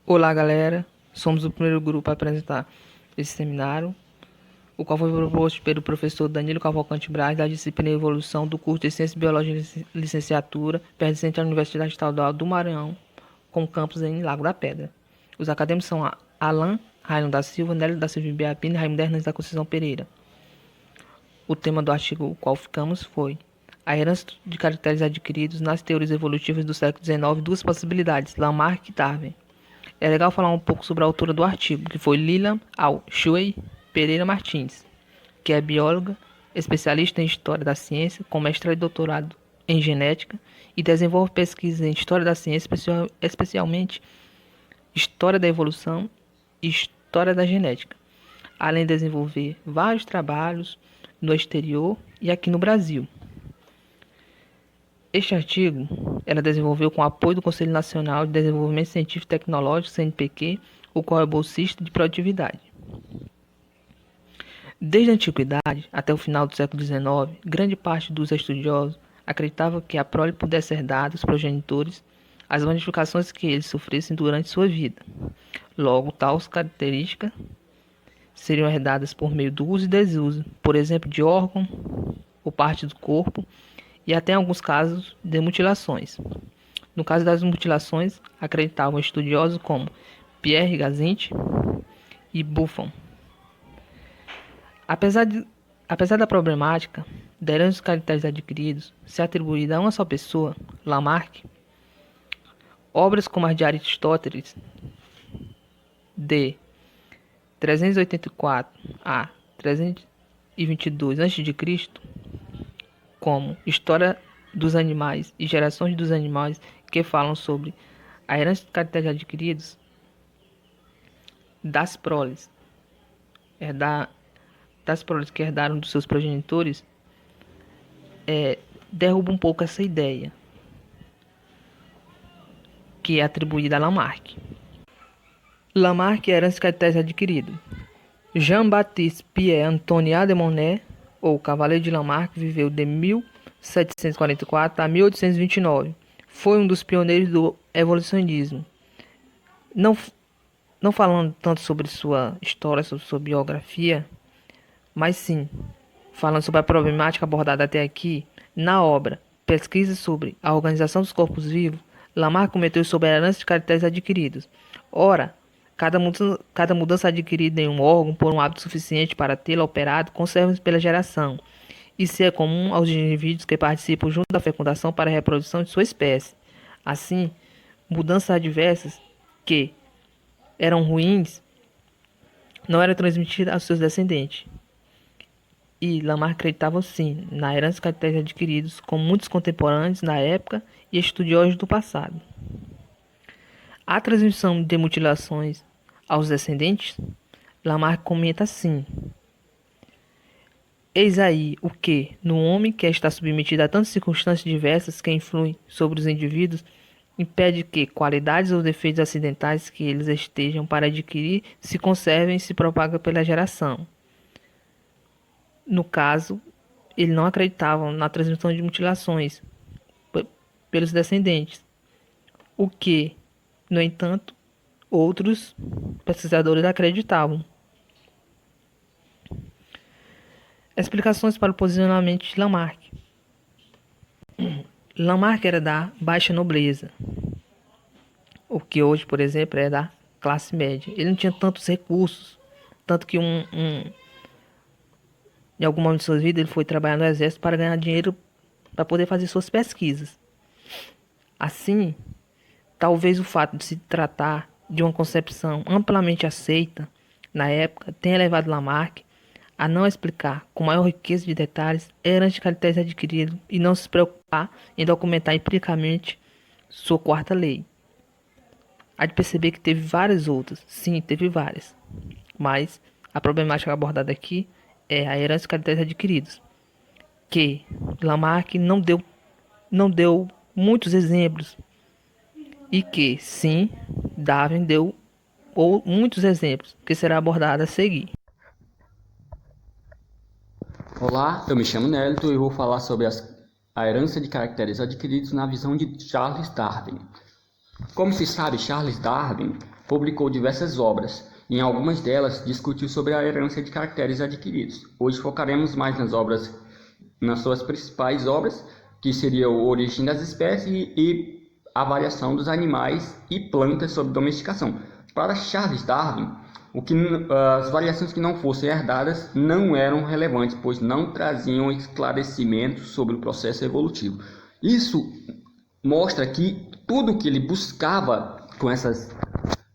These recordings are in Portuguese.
Olá, galera. Somos o primeiro grupo a apresentar esse seminário, o qual foi proposto pelo professor Danilo Cavalcante Braz, da disciplina Evolução do curso de Ciência e Biologia de Licenciatura, pertencente à Universidade Estadual do Maranhão, com campus em Lago da Pedra. Os acadêmicos são Alan Rainon da Silva, Nélio da Silva Biapina e Raimundo Hernandes da Conceição Pereira. O tema do artigo o qual ficamos foi a herança de caracteres adquiridos nas teorias evolutivas do século XIX, duas possibilidades, Lamarck e Darwin. É legal falar um pouco sobre a autora do artigo, que foi Lilian Al-Shuey Pereira Martins, que é bióloga, especialista em História da Ciência, com mestrado e doutorado em Genética, e desenvolve pesquisas em História da Ciência, especialmente História da Evolução e História da Genética, além de desenvolver vários trabalhos no exterior e aqui no Brasil. Este artigo ela desenvolveu com o apoio do Conselho Nacional de Desenvolvimento Científico e Tecnológico, CNPq, o qual é bolsista de produtividade. Desde a antiguidade até o final do século XIX, grande parte dos estudiosos acreditava que a prole pudesse herdar dos progenitores as modificações que eles sofressem durante sua vida. Logo, tais características seriam herdadas por meio do uso e desuso, por exemplo, de órgão ou parte do corpo, e até em alguns casos de mutilações. No caso das mutilações, acreditavam estudiosos como Pierre Gassendi e Buffon. Apesar da problemática da herança dos caracteres adquiridos ser atribuída a uma só pessoa, Lamarck, obras como as de Aristóteles, de 384 a 322 a.C., como História dos Animais e Gerações dos Animais, que falam sobre a herança de caracteres adquiridos das proles que herdaram dos seus progenitores, derruba um pouco essa ideia que é atribuída a Lamarck. Lamarck é a herança de caracteres adquiridos. Jean-Baptiste Pierre Antoine de Monnet, ou Cavaleiro de Lamarck, viveu de 1744 a 1829. Foi um dos pioneiros do evolucionismo. Não falando tanto sobre sua história, sobre sua biografia, mas sim falando sobre a problemática abordada até aqui na obra Pesquisa sobre a Organização dos Corpos Vivos. Lamarck comentou sobre a herança de caracteres adquiridos. Ora, cada mudança adquirida em um órgão por um hábito suficiente para tê-la operado conserva-se pela geração. Isso é comum aos indivíduos que participam junto da fecundação para a reprodução de sua espécie. Assim, mudanças adversas que eram ruins não eram transmitidas aos seus descendentes. E Lamarck acreditava sim na herança de caracteres adquiridos, com muitos contemporâneos na época e estudiosos do passado. A transmissão de mutilações aos descendentes, Lamarck comenta assim: eis aí o que, no homem que está submetido a tantas circunstâncias diversas que influem sobre os indivíduos, impede que qualidades ou defeitos acidentais que eles estejam para adquirir se conservem e se propagam pela geração. No caso, ele não acreditavam na transmissão de mutilações pelos descendentes, o que, no entanto, outros pesquisadores acreditavam. Explicações para o posicionamento de Lamarck. Lamarck era da baixa nobreza, o que hoje, por exemplo, é da classe média. Ele não tinha tantos recursos, tanto que em algum momento de sua vida ele foi trabalhar no exército para ganhar dinheiro para poder fazer suas pesquisas. Assim, talvez o fato de se tratar de uma concepção amplamente aceita na época tenha levado Lamarck a não explicar com maior riqueza de detalhes a herança de caracteres adquiridos e não se preocupar em documentar empiricamente sua quarta lei. Há de perceber que teve várias outras, sim, teve várias, mas a problemática abordada aqui é a herança de caracteres adquiridos, que Lamarck não deu muitos exemplos e que, sim, Darwin deu muitos exemplos, que será abordado a seguir. Olá, eu me chamo Nélito e vou falar sobre a herança de caracteres adquiridos na visão de Charles Darwin. Como se sabe, Charles Darwin publicou diversas obras. Em algumas delas, discutiu sobre a herança de caracteres adquiridos. Hoje focaremos mais nas suas principais obras, que seria a Origem das Espécies e a Variação dos Animais e Plantas sob Domesticação. Para Charles Darwin, as variações que não fossem herdadas não eram relevantes, pois não traziam esclarecimento sobre o processo evolutivo. Isso mostra que tudo que ele buscava com essas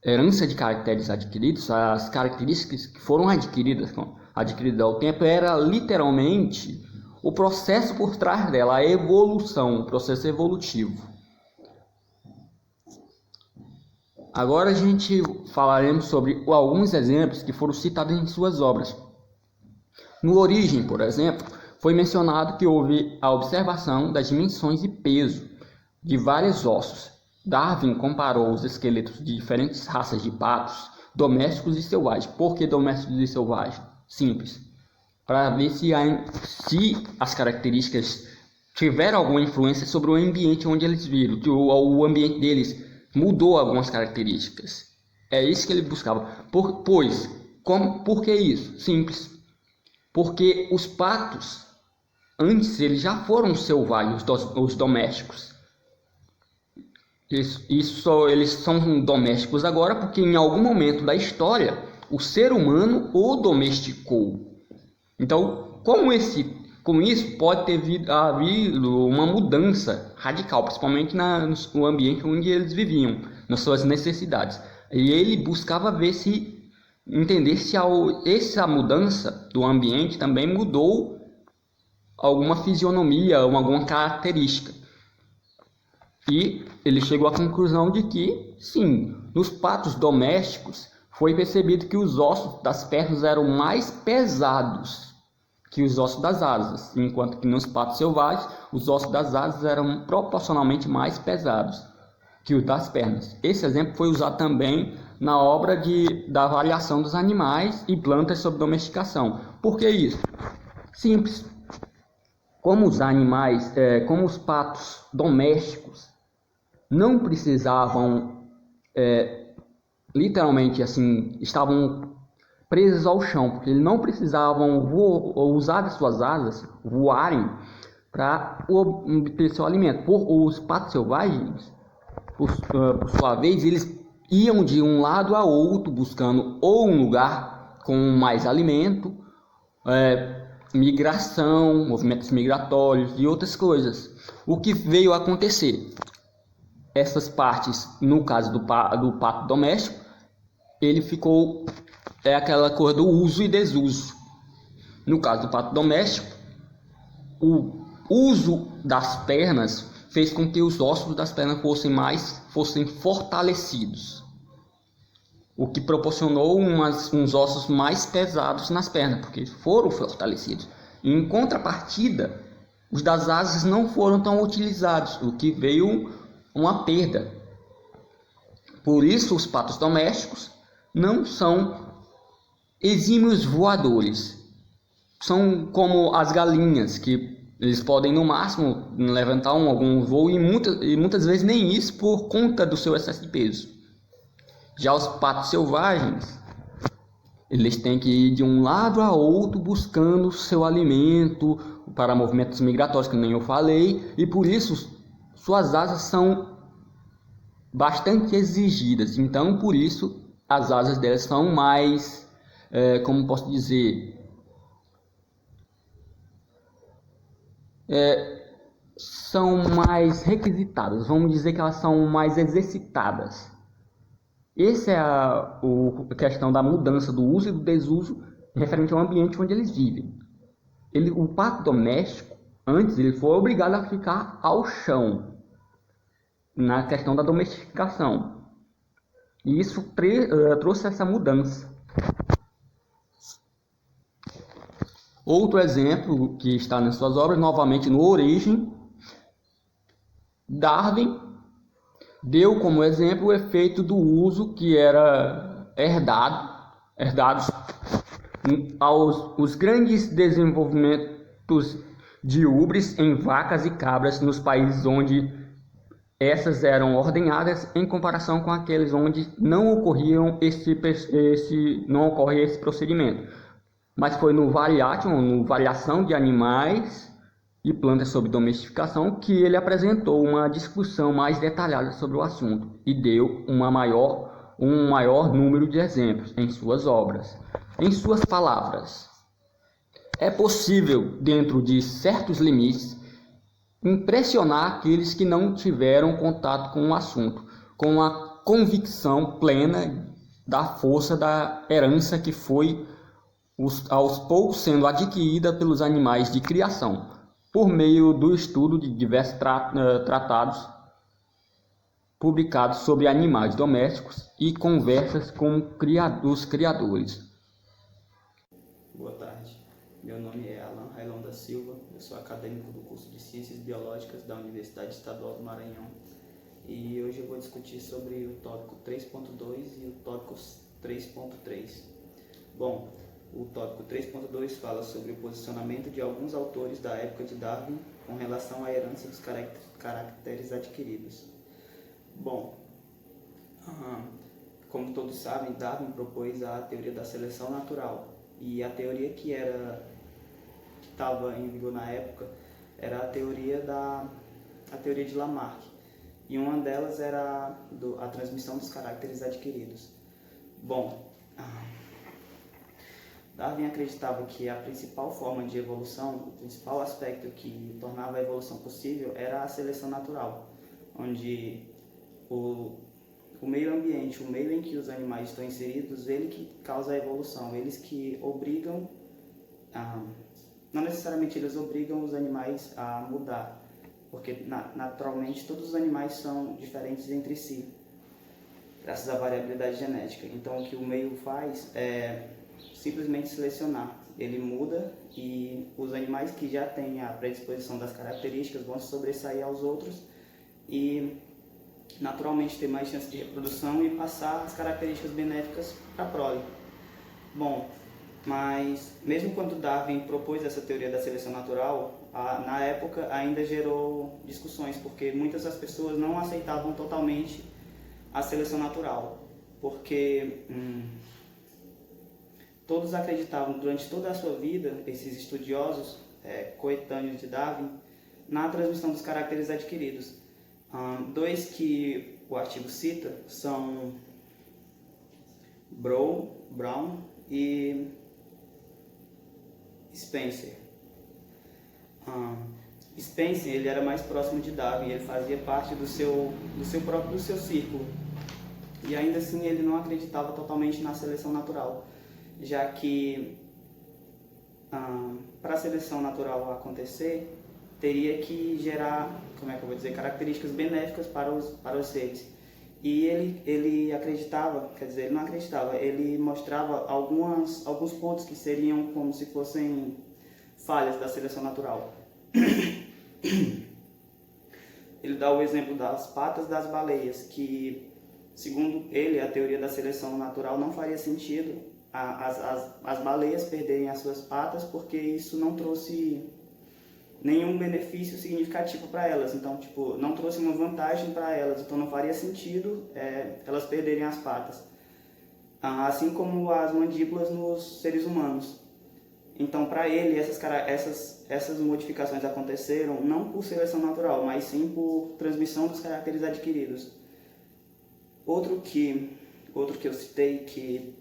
herança de caracteres adquiridos, as características que foram adquiridas ao tempo, era literalmente o processo por trás dela, a evolução, o processo evolutivo. Agora a gente falaremos sobre alguns exemplos que foram citados em suas obras. No Origem, por exemplo, foi mencionado que houve a observação das dimensões e peso de vários ossos. Darwin comparou os esqueletos de diferentes raças de patos, domésticos e selvagens. Por que domésticos e selvagens? Simples. Para ver se as características tiveram alguma influência sobre o ambiente onde eles viram, que o ambiente deles mudou algumas características. É isso que ele buscava. Por que isso? Simples. Porque os patos, antes eles já foram selvagens, os domésticos. Eles são domésticos agora porque em algum momento da história o ser humano o domesticou. Então, com isso pode ter havido uma mudança radical, principalmente no ambiente onde eles viviam, nas suas necessidades. E ele buscava entender se essa mudança do ambiente também mudou alguma fisionomia, alguma característica. E ele chegou à conclusão de que, sim, nos patos domésticos foi percebido que os ossos das pernas eram mais pesados que os ossos das asas, enquanto que nos patos selvagens os ossos das asas eram proporcionalmente mais pesados que os das pernas. Esse exemplo foi usado também na obra da Variação dos Animais e Plantas sob Domesticação. Por que isso? Simples. Como os patos domésticos não precisavam, literalmente assim, estavam presos ao chão, porque eles não precisavam usar as suas asas, voarem, para obter seu alimento. Os patos selvagens, por sua vez, eles iam de um lado a outro, buscando ou um lugar com mais alimento, migração, movimentos migratórios e outras coisas. O que veio a acontecer? Essas partes, no caso do pato doméstico, ele ficou aquela coisa do uso e desuso. No caso do pato doméstico, o uso das pernas fez com que os ossos das pernas fossem fortalecidos, o que proporcionou uns ossos mais pesados nas pernas, porque foram fortalecidos. Em contrapartida, os das asas não foram tão utilizados, o que veio uma perda. Por isso, os patos domésticos não são exímios voadores. São como as galinhas, que eles podem no máximo levantar algum voo e muitas vezes nem isso por conta do seu excesso de peso. Já os patos selvagens, eles têm que ir de um lado a outro buscando seu alimento para movimentos migratórios, que nem eu falei, e por isso suas asas são bastante exigidas. Então, por isso, as asas delas são mais, como posso dizer, são mais requisitadas. Vamos dizer que elas são mais exercitadas. Essa é a questão da mudança do uso e do desuso referente ao ambiente onde eles vivem. O pato doméstico, antes, ele foi obrigado a ficar ao chão na questão da domesticação. E isso trouxe essa mudança. Outro exemplo que está nas suas obras, novamente no Origem, Darwin deu como exemplo o efeito do uso que era herdados aos grandes desenvolvimentos de ubres em vacas e cabras nos países onde essas eram ordenhadas em comparação com aqueles onde não ocorriam não ocorre esse procedimento. Mas foi no Variation, no Variação de Animais e Plantas sobre Domesticação, que ele apresentou uma discussão mais detalhada sobre o assunto e deu um maior número de exemplos em suas obras. Em suas palavras, é possível, dentro de certos limites, impressionar aqueles que não tiveram contato com o assunto, com a convicção plena da força da herança que foi aos poucos sendo adquirida pelos animais de criação, por meio do estudo de diversos tratados publicados sobre animais domésticos e conversas com os criadores. Boa tarde, meu nome é Alan Railon da Silva, eu sou acadêmico do curso de Ciências Biológicas da Universidade Estadual do Maranhão e hoje eu vou discutir sobre o tópico 3.2 e o tópico 3.3. Bom, o tópico 3.2 fala sobre o posicionamento de alguns autores da época de Darwin com relação à herança dos caracteres adquiridos. Bom, como todos sabem, Darwin propôs a teoria da seleção natural e a teoria que estava em vigor na época era a teoria de Lamarck e uma delas era a transmissão dos caracteres adquiridos. Bom, Darwin acreditava que a principal forma de evolução, o principal aspecto que tornava a evolução possível era a seleção natural, onde o meio ambiente, o meio em que os animais estão inseridos, ele que causa a evolução, eles que obrigam, não necessariamente eles obrigam os animais a mudar, porque naturalmente todos os animais são diferentes entre si, graças à variabilidade genética. Então o que o meio faz é simplesmente selecionar, ele muda e os animais que já têm a predisposição das características vão se sobressair aos outros e naturalmente ter mais chance de reprodução e passar as características benéficas para a prole. Bom, mas mesmo quando Darwin propôs essa teoria da seleção natural, na época ainda gerou discussões, porque muitas das pessoas não aceitavam totalmente a seleção natural, porque todos acreditavam durante toda a sua vida, esses estudiosos coetâneos de Darwin, na transmissão dos caracteres adquiridos. Dois que o artigo cita são Brown e Spencer. Spencer ele era mais próximo de Darwin, ele fazia parte do seu círculo e ainda assim ele não acreditava totalmente na seleção natural, já que para a seleção natural acontecer teria que gerar, características benéficas para os seres. E ele acreditava, ele não acreditava, ele mostrava alguns pontos que seriam como se fossem falhas da seleção natural. Ele dá o exemplo das patas das baleias, que, segundo ele, a teoria da seleção natural não faria sentido as baleias perderem as suas patas, porque isso não trouxe nenhum benefício significativo para elas, então não trouxe uma vantagem para elas, então não faria sentido elas perderem as patas, assim como as mandíbulas nos seres humanos. Então para ele essas modificações aconteceram não por seleção natural, mas sim por transmissão dos caracteres adquiridos. Outro que eu citei que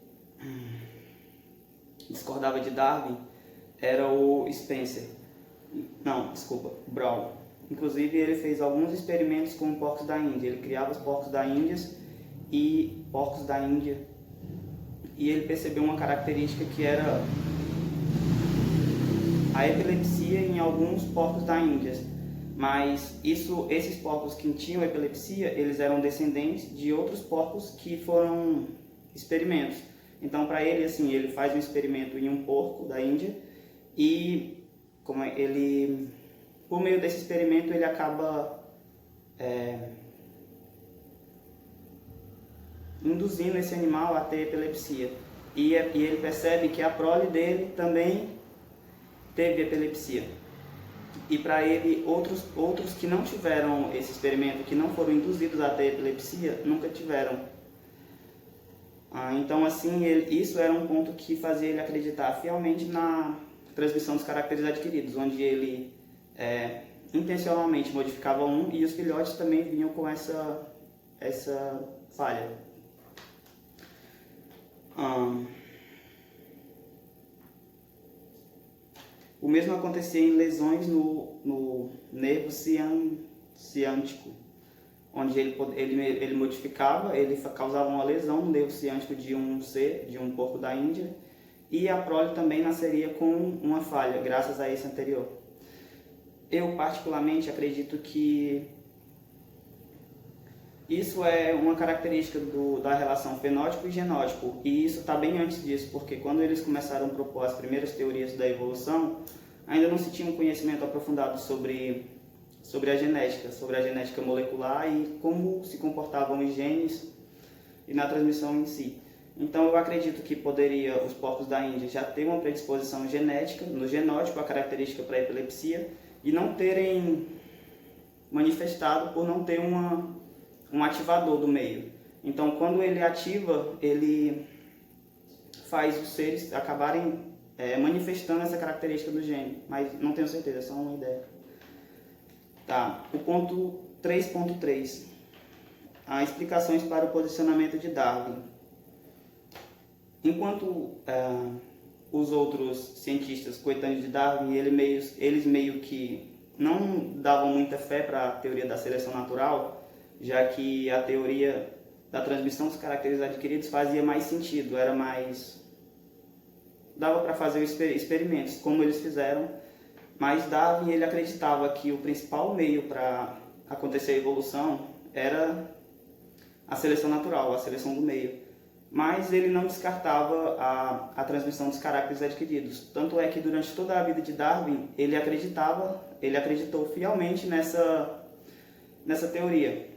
discordava de Darwin era o Brown. Inclusive ele fez alguns experimentos com porcos da Índia. Ele criava os porcos da Índia e ele percebeu uma característica que era a epilepsia em alguns porcos da Índia. Mas esses porcos que tinham epilepsia, eles eram descendentes de outros porcos que foram experimentos. Então para ele, ele faz um experimento em um porco da Índia e por meio desse experimento ele acaba induzindo esse animal a ter epilepsia e ele percebe que a prole dele também teve epilepsia. E para ele, outros que não tiveram esse experimento, que não foram induzidos a ter epilepsia, nunca tiveram. Então, assim, isso era um ponto que fazia ele acreditar fielmente na transmissão dos caracteres adquiridos, onde ele intencionalmente modificava um e os filhotes também vinham com essa falha. O mesmo acontecia em lesões no nervo ciâtico, onde ele modificava, ele causava uma lesão no nervo ciático de um porco da Índia, e a prole também nasceria com uma falha, graças a esse anterior. Eu particularmente acredito que isso é uma característica da relação fenótipo e genótipo, e isso está bem antes disso, porque quando eles começaram a propor as primeiras teorias da evolução, ainda não se tinha um conhecimento aprofundado sobre a genética molecular e como se comportavam os genes e na transmissão em si. Então eu acredito que poderia os porcos da Índia já ter uma predisposição genética, no genótipo, a característica para a epilepsia, e não terem manifestado por não ter um ativador do meio. Então quando ele ativa, ele faz os seres acabarem manifestando essa característica do gene, mas não tenho certeza, é só uma ideia. Tá, o ponto 3.3, as explicações para o posicionamento de Darwin. Enquanto os outros cientistas coetâneos de Darwin, eles meio que não davam muita fé para a teoria da seleção natural, já que a teoria da transmissão dos caracteres adquiridos fazia mais sentido, dava para fazer experimentos, como eles fizeram. Mas Darwin, ele acreditava que o principal meio para acontecer a evolução era a seleção natural, a seleção do meio. Mas ele não descartava a transmissão dos caracteres adquiridos. Tanto é que durante toda a vida de Darwin, ele acreditou fielmente nessa teoria.